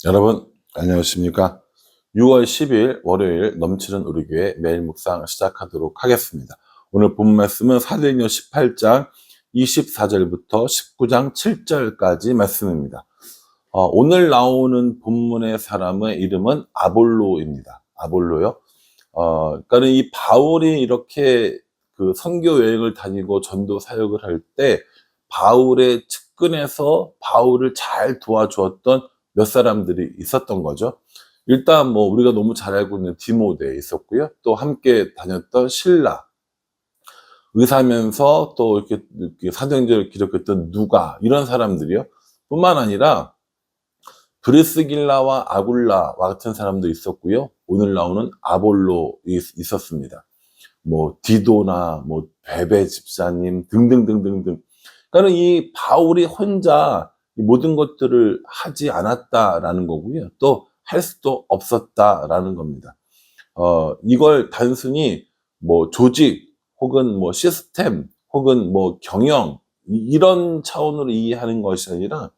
여러분 안녕하십니까? 6월 10일 월요일 넘치는 우리 교회 매일 묵상 시작하도록 하겠습니다. 오늘 본 말씀은 사도행전 18장 24절부터 19장 7절까지 말씀입니다. 오늘 나오는 본문의 사람의 이름은 아볼로입니다. 아볼로요. 그러니까 이 바울이 이렇게 그 선교 여행을 다니고 전도 사역을 할 때 바울의 측근에서 바울을 잘 도와주었던 몇 사람들이 있었던 거죠. 일단 뭐 우리가 너무 잘 알고 있는 디모데 있었고요. 또 함께 다녔던 실라, 의사면서 또 이렇게 사도행전을 기록했던 누가, 이런 사람들이요. 뿐만 아니라 브리스길라와 아굴라와 같은 사람도 있었고요. 오늘 나오는 아볼로 있었습니다. 뭐 디도나 뭐 베베 집사님 등등등등등. 그러니까 이 바울이 혼자 이 모든 것들을 하지 않았다라는 거고요. 또 할 수도 없었다라는 겁니다. 이걸 단순히 뭐 조직 혹은 뭐 시스템 혹은 뭐 경영 이런 차원으로 이해하는 것이 아니라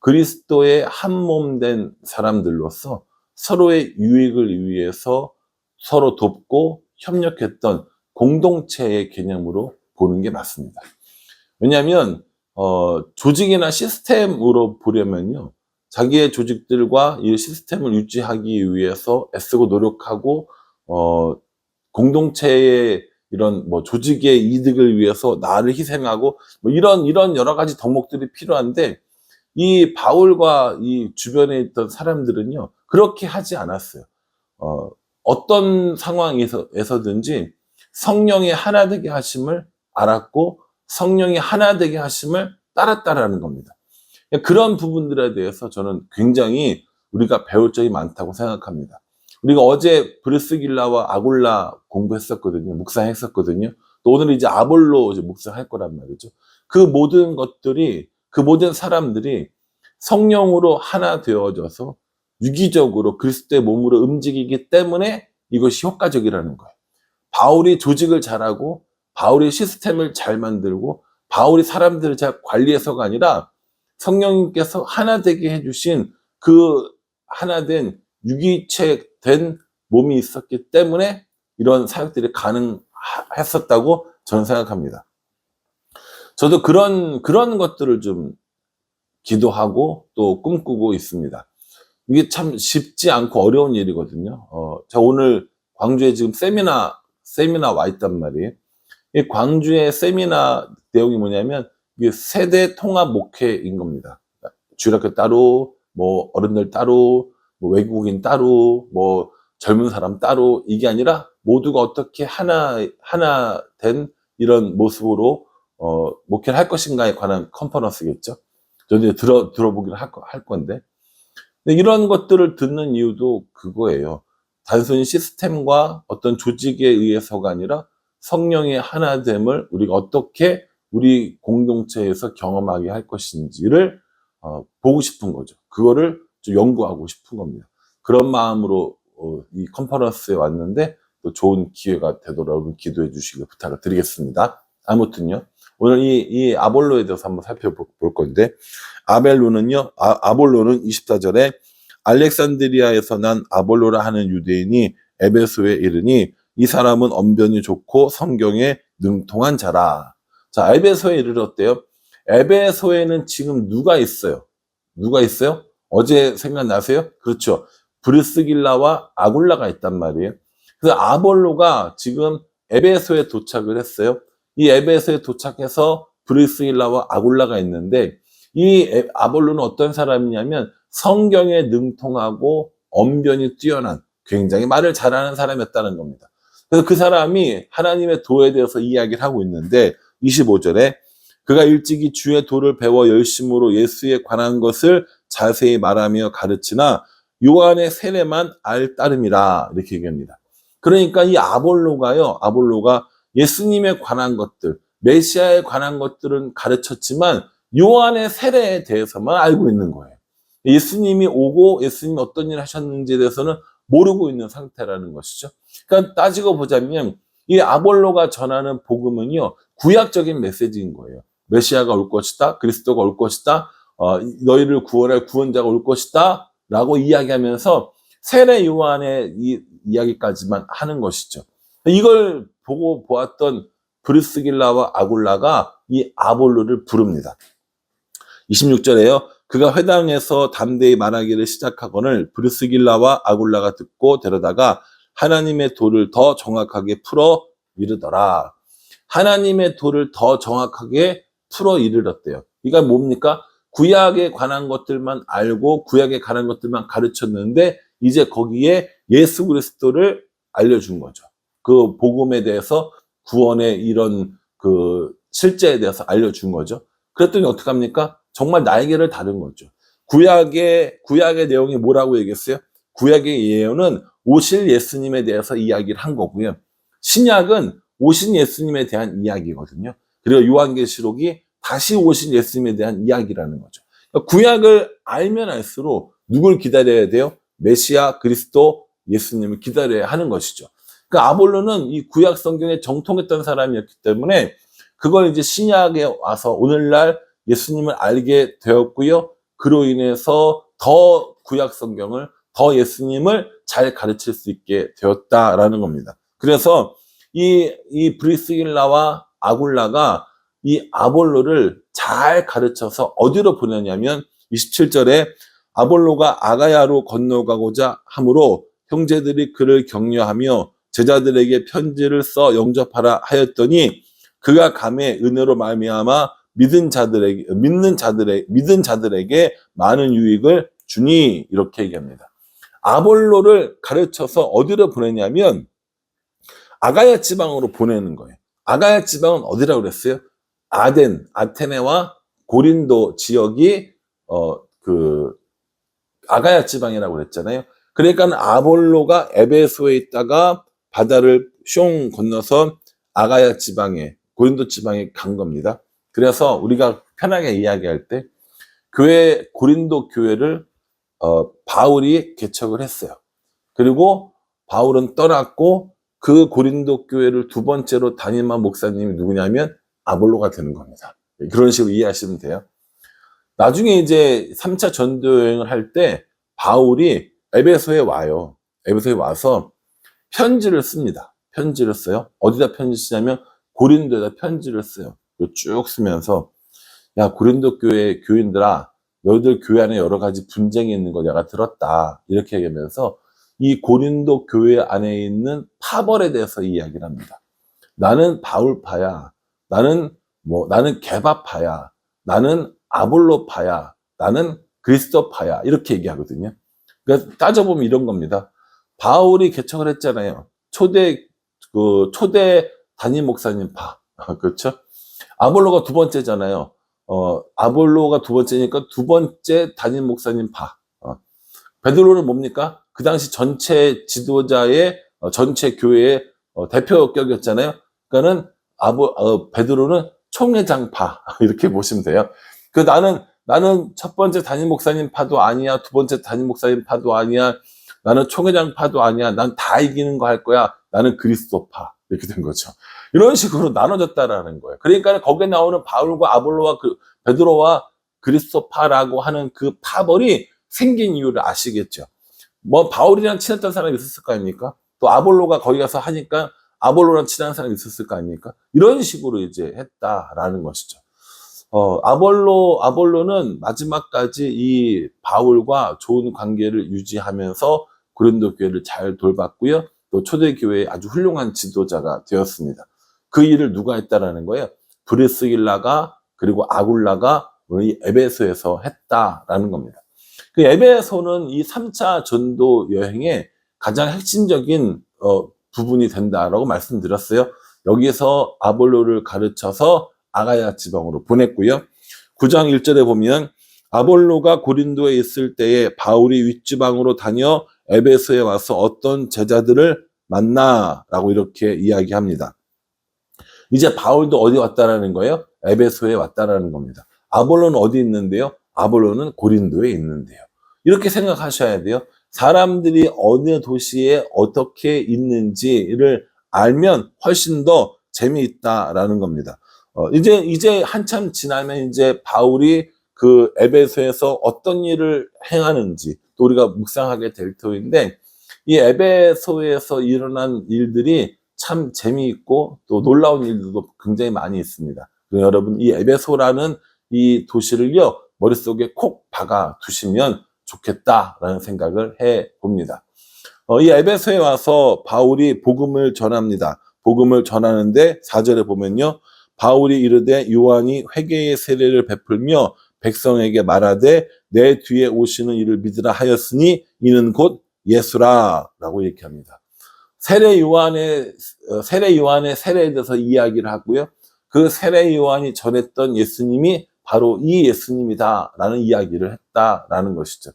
그리스도의 한 몸 된 사람들로서 서로의 유익을 위해서 서로 돕고 협력했던 공동체의 개념으로 보는 게 맞습니다. 왜냐하면 조직이나 시스템으로 보려면요, 자기의 조직들과 이 시스템을 유지하기 위해서 애쓰고 노력하고 공동체의 이런 뭐 조직의 이득을 위해서 나를 희생하고 뭐 이런 여러 가지 덕목들이 필요한데, 이 바울과 이 주변에 있던 사람들은요 그렇게 하지 않았어요. 어떤 상황에서든지 성령의 하나 되게 하심을 알았고 성령이 하나 되게 하심을 따랐다라는 겁니다. 그런 부분들에 대해서 저는 굉장히 우리가 배울 점이 많다고 생각합니다. 우리가 어제 브리스길라와 아굴라 공부했었거든요. 묵상했었거든요. 또 오늘 이제 아볼로 묵상할 거란 말이죠. 그 모든 것들이, 그 모든 사람들이 성령으로 하나 되어져서 유기적으로 그리스도의 몸으로 움직이기 때문에 이것이 효과적이라는 거예요. 바울이 조직을 잘하고 바울이 시스템을 잘 만들고 바울이 사람들을 잘 관리해서가 아니라 성령님께서 하나 되게 해주신 그 하나 된 유기체 된 몸이 있었기 때문에 이런 사역들이 가능했었다고 저는 생각합니다. 저도 그런 것들을 좀 기도하고 또 꿈꾸고 있습니다. 이게 참 쉽지 않고 어려운 일이거든요. 제가 오늘 광주에 지금 세미나 와 있단 말이에요. 이 광주의 세미나 내용이 뭐냐면 이게 세대 통합 목회인 겁니다. 주일학교 따로, 뭐 어른들 따로, 뭐 외국인 따로, 뭐 젊은 사람 따로, 이게 아니라 모두가 어떻게 하나 된 이런 모습으로 목회를 할 것인가에 관한 컨퍼런스겠죠. 저도 들어보기를 할 건데, 이런 것들을 듣는 이유도 그거예요. 단순히 시스템과 어떤 조직에 의해서가 아니라 성령의 하나됨을 우리가 어떻게 우리 공동체에서 경험하게 할 것인지를 보고 싶은 거죠. 그거를 좀 연구하고 싶은 겁니다. 그런 마음으로 이 컨퍼런스에 왔는데 또 좋은 기회가 되도록 여러분 기도해 주시길 부탁을 드리겠습니다. 아무튼요, 오늘 이 아볼로에 대해서 한번 살펴볼 건데, 아볼로는 24절에 알렉산드리아에서 난 아볼로라 하는 유대인이 에베소에 이르니 이 사람은 언변이 좋고 성경에 능통한 자라. 자, 에베소에 이르렀대요. 에베소에는 지금 누가 있어요? 누가 있어요? 어제 생각나세요? 그렇죠. 브리스길라와 아굴라가 있단 말이에요. 그래서 아볼로가 지금 에베소에 도착을 했어요. 이 에베소에 도착해서 브리스길라와 아굴라가 있는데, 이 아볼로는 어떤 사람이냐면 성경에 능통하고 언변이 뛰어난 굉장히 말을 잘하는 사람이었다는 겁니다. 그래서 그 사람이 하나님의 도에 대해서 이야기를 하고 있는데 25절에 그가 일찍이 주의 도를 배워 열심으로 예수에 관한 것을 자세히 말하며 가르치나 요한의 세례만 알 따름이라, 이렇게 얘기합니다. 그러니까 이 아볼로가 예수님에 관한 것들, 메시아에 관한 것들은 가르쳤지만 요한의 세례에 대해서만 알고 있는 거예요. 예수님이 오고 예수님이 어떤 일을 하셨는지에 대해서는 모르고 있는 상태라는 것이죠. 그러니까 따지고 보자면 이 아볼로가 전하는 복음은요, 구약적인 메시지인 거예요. 메시아가 올 것이다, 그리스도가 올 것이다, 너희를 구원할 구원자가 올 것이다, 라고 이야기하면서 세례 요한의 이 이야기까지만 하는 것이죠. 이걸 보고 보았던 브리스길라와 아굴라가 이 아볼로를 부릅니다. 26절에요. 그가 회당에서 담대히 말하기를 시작하거늘 브리스길라와 아굴라가 듣고 데려다가 하나님의 도를 더 정확하게 풀어 이르더라. 하나님의 도를 더 정확하게 풀어 이르렀대요. 이가 뭡니까? 구약에 관한 것들만 알고 구약에 관한 것들만 가르쳤는데 이제 거기에 예수 그리스도를 알려준 거죠. 그 복음에 대해서 구원의 이런 그 실제에 대해서 알려준 거죠. 그랬더니 어떡합니까? 정말 날개를 다른 거죠. 구약의 내용이 뭐라고 얘기했어요? 구약의 예언은 오실 예수님에 대해서 이야기를 한 거고요. 신약은 오신 예수님에 대한 이야기거든요. 그리고 요한계시록이 다시 오신 예수님에 대한 이야기라는 거죠. 그러니까 구약을 알면 알수록 누굴 기다려야 돼요? 메시아 그리스도 예수님을 기다려야 하는 것이죠. 그러니까 아볼로는 이 구약 성경에 정통했던 사람이었기 때문에 그걸 이제 신약에 와서 오늘날 예수님을 알게 되었고요. 그로 인해서 더 구약 성경을, 더 예수님을 잘 가르칠 수 있게 되었다라는 겁니다. 그래서 이 브리스길라와 아굴라가 이 아볼로를 잘 가르쳐서 어디로 보내냐면 27절에 아볼로가 아가야로 건너가고자 하므로 형제들이 그를 격려하며 제자들에게 편지를 써 영접하라 하였더니 그가 감에 은혜로 말미암아 믿은 자들에게 많은 유익을 주니 이렇게 얘기합니다. 아볼로를 가르쳐서 어디로 보내냐면 아가야 지방으로 보내는 거예요. 아가야 지방은 어디라고 그랬어요? 아테네와 고린도 지역이 아가야 지방이라고 그랬잖아요. 그러니까 아볼로가 에베소에 있다가 바다를 숑 건너서 아가야 지방에, 고린도 지방에 간 겁니다. 그래서 우리가 편하게 이야기할 때 고린도 교회를 바울이 개척을 했어요. 그리고 바울은 떠났고 그 고린도 교회를 두 번째로 담임한 목사님이 누구냐면 아볼로가 되는 겁니다. 그런 식으로 이해하시면 돼요. 나중에 이제 3차 전도 여행을 할 때 바울이 에베소에 와요. 에베소에 와서 편지를 씁니다. 편지를 써요. 어디다 편지 쓰냐면 고린도에다 편지를 써요. 쭉 쓰면서 야 고린도 교회 교인들아 너희들 교회 안에 여러 가지 분쟁이 있는 거 내가 들었다. 이렇게 얘기하면서 이 고린도 교회 안에 있는 파벌에 대해서 이야기를 합니다. 나는 바울파야. 나는 게바파야. 나는 아볼로파야. 나는 그리스도파야. 이렇게 얘기하거든요. 그러니까 따져보면 이런 겁니다. 바울이 개척을 했잖아요. 초대 담임 목사님 파. 그렇죠? 아볼로가 두 번째잖아요. 아볼로가 두 번째니까 두 번째 담임 목사님 파. 베드로는 뭡니까? 그 당시 전체 지도자의 전체 교회의 대표격이었잖아요. 그러니까는 베드로는 총회장파 이렇게 보시면 돼요. 그 나는 첫 번째 담임 목사님 파도 아니야, 두 번째 담임 목사님 파도 아니야, 나는 총회장 파도 아니야, 난 다 이기는 거 할 거야, 나는 그리스도파 이렇게 된 거죠. 이런 식으로 나눠졌다라는 거예요. 그러니까 거기에 나오는 바울과 아볼로와 베드로와 그리스도파라고 하는 그 파벌이 생긴 이유를 아시겠죠. 뭐 바울이랑 친했던 사람이 있었을 거 아닙니까? 또 아볼로가 거기 가서 하니까 아볼로랑 친한 사람이 있었을 거 아닙니까? 이런 식으로 이제 했다라는 것이죠. 아볼로는 마지막까지 이 바울과 좋은 관계를 유지하면서 고린도 교회를 잘 돌봤고요. 또 초대교회의 아주 훌륭한 지도자가 되었습니다. 그 일을 누가 했다라는 거예요? 브리스길라가 그리고 아굴라가 우리 에베소에서 했다라는 겁니다. 그 에베소는 이 3차 전도 여행의 가장 핵심적인 부분이 된다라고 말씀드렸어요. 여기서 아볼로를 가르쳐서 아가야 지방으로 보냈고요. 9장 1절에 보면 아볼로가 고린도에 있을 때에 바울이 윗지방으로 다녀 에베소에 와서 어떤 제자들을 만나라고 이렇게 이야기합니다. 이제 바울도 어디 왔다라는 거예요? 에베소에 왔다라는 겁니다. 아볼로는 어디 있는데요? 아볼로는 고린도에 있는데요. 이렇게 생각하셔야 돼요. 사람들이 어느 도시에 어떻게 있는지를 알면 훨씬 더 재미있다라는 겁니다. 이제 한참 지나면 이제 바울이 그 에베소에서 어떤 일을 행하는지 또 우리가 묵상하게 될 터인데, 이 에베소에서 일어난 일들이 참 재미있고 또 놀라운 일들도 굉장히 많이 있습니다. 여러분, 이 에베소라는 이 도시를요, 머릿속에 콕 박아 두시면 좋겠다라는 생각을 해 봅니다. 이 에베소에 와서 바울이 복음을 전합니다. 복음을 전하는데 4절에 보면요, 바울이 이르되 요한이 회개의 세례를 베풀며 백성에게 말하되 내 뒤에 오시는 이를 믿으라 하였으니 이는 곧 예수라 라고 얘기합니다. 세례 요한의 세례에 대해서 이야기를 하고요, 그 세례 요한이 전했던 예수님이 바로 이 예수님이다 라는 이야기를 했다라는 것이죠.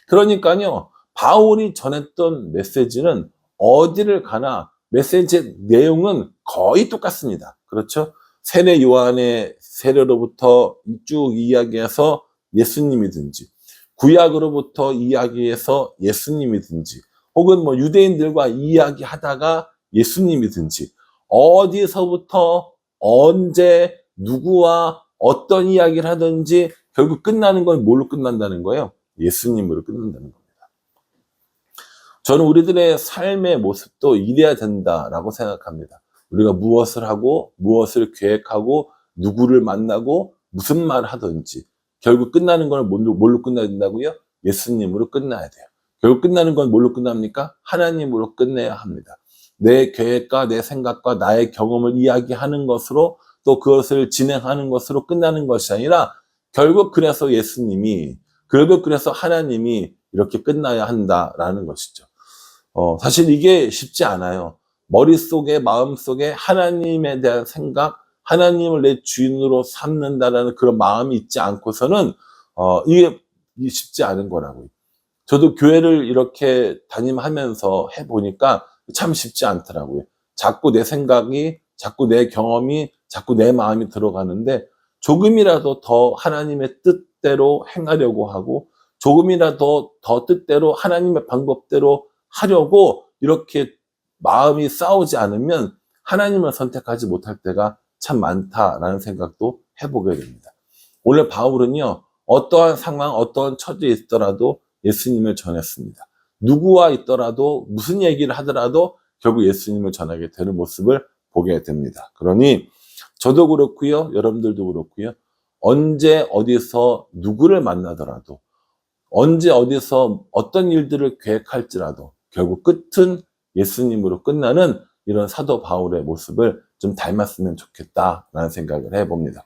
그러니까요, 바울이 전했던 메시지는 어디를 가나 메시지의 내용은 거의 똑같습니다. 그렇죠? 세례 요한의 세례로부터 쭉 이야기해서 예수님이든지, 구약으로부터 이야기해서 예수님이든지, 혹은 뭐 유대인들과 이야기하다가 예수님이든지, 어디서부터 언제 누구와 어떤 이야기를 하든지 결국 끝나는 건 뭘로 끝난다는 거예요? 예수님으로 끝난다는 겁니다. 저는 우리들의 삶의 모습도 이래야 된다라고 생각합니다. 우리가 무엇을 하고 무엇을 계획하고 누구를 만나고 무슨 말을 하든지 결국 끝나는 건 뭘로 끝나야 된다고요? 예수님으로 끝나야 돼요. 결국 끝나는 건 뭘로 끝납니까? 하나님으로 끝내야 합니다. 내 계획과 내 생각과 나의 경험을 이야기하는 것으로, 또 그것을 진행하는 것으로 끝나는 것이 아니라 결국 그래서 예수님이, 결국 그래서 하나님이 이렇게 끝나야 한다라는 것이죠. 사실 이게 쉽지 않아요. 머릿속에, 마음속에 하나님에 대한 생각, 하나님을 내 주인으로 삼는다라는 그런 마음이 있지 않고서는 이게 쉽지 않은 거라고요. 저도 교회를 이렇게 다ним하면서 해보니까 참 쉽지 않더라고요. 자꾸 내 생각이, 자꾸 내 경험이, 자꾸 내 마음이 들어가는데, 조금이라도 더 하나님의 뜻대로 행하려고 하고, 조금이라도 더 뜻대로 하나님의 방법대로 하려고 이렇게 마음이 싸우지 않으면 하나님을 선택하지 못할 때가 참 많다라는 생각도 해보게 됩니다. 원래 바울은요, 어떠한 상황, 어떠한 처지에 있더라도 예수님을 전했습니다. 누구와 있더라도 무슨 얘기를 하더라도 결국 예수님을 전하게 되는 모습을 보게 됩니다. 그러니 저도 그렇고요, 여러분들도 그렇고요, 언제 어디서 누구를 만나더라도, 언제 어디서 어떤 일들을 계획할지라도 결국 끝은 예수님으로 끝나는 이런 사도 바울의 모습을 좀 닮았으면 좋겠다라는 생각을 해봅니다.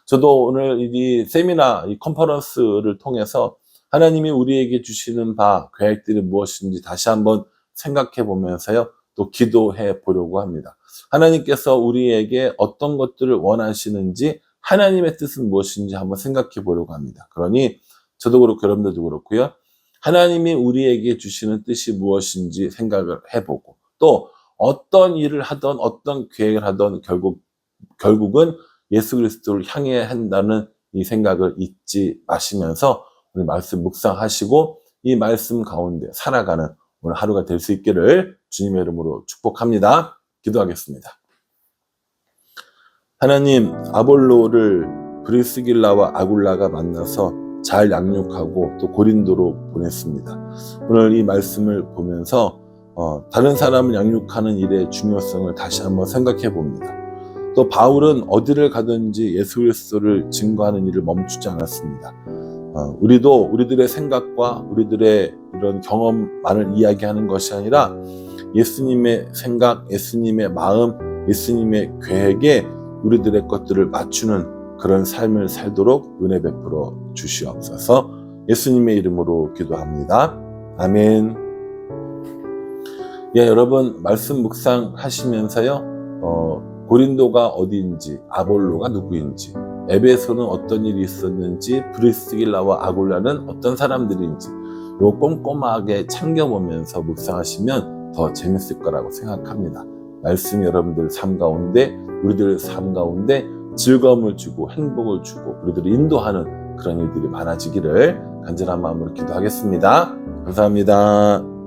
저도 오늘 이 세미나, 이 컨퍼런스를 통해서 하나님이 우리에게 주시는 바, 계획들이 무엇인지 다시 한번 생각해 보면서요, 또 기도해 보려고 합니다. 하나님께서 우리에게 어떤 것들을 원하시는지, 하나님의 뜻은 무엇인지 한번 생각해 보려고 합니다. 그러니 저도 그렇고 여러분들도 그렇고요, 하나님이 우리에게 주시는 뜻이 무엇인지 생각을 해보고, 또 어떤 일을 하던 어떤 계획을 하던 결국은 예수 그리스도를 향해야 한다는 이 생각을 잊지 마시면서 우리 말씀 묵상하시고 이 말씀 가운데 살아가는 오늘 하루가 될 수 있기를 주님의 이름으로 축복합니다. 기도하겠습니다. 하나님, 아볼로를 브리스길라와 아굴라가 만나서 잘 양육하고 또 고린도로 보냈습니다. 오늘 이 말씀을 보면서 다른 사람을 양육하는 일의 중요성을 다시 한번 생각해 봅니다. 또 바울은 어디를 가든지 예수 그리스도를 증거하는 일을 멈추지 않았습니다. 우리도 우리들의 생각과 우리들의 이런 경험만을 이야기하는 것이 아니라 예수님의 생각, 예수님의 마음, 예수님의 계획에 우리들의 것들을 맞추는 그런 삶을 살도록 은혜 베풀어 주시옵소서. 예수님의 이름으로 기도합니다. 아멘. 예, 여러분 말씀 묵상하시면서요, 고린도가 어디인지, 아볼로가 누구인지, 에베소는 어떤 일이 있었는지, 브리스길라와 아굴라는 어떤 사람들인지 요 꼼꼼하게 챙겨보면서 묵상하시면 더 재밌을 거라고 생각합니다. 말씀이 여러분들 삶 가운데, 우리들 삶 가운데 즐거움을 주고 행복을 주고 우리들을 인도하는 그런 일들이 많아지기를 간절한 마음으로 기도하겠습니다. 감사합니다.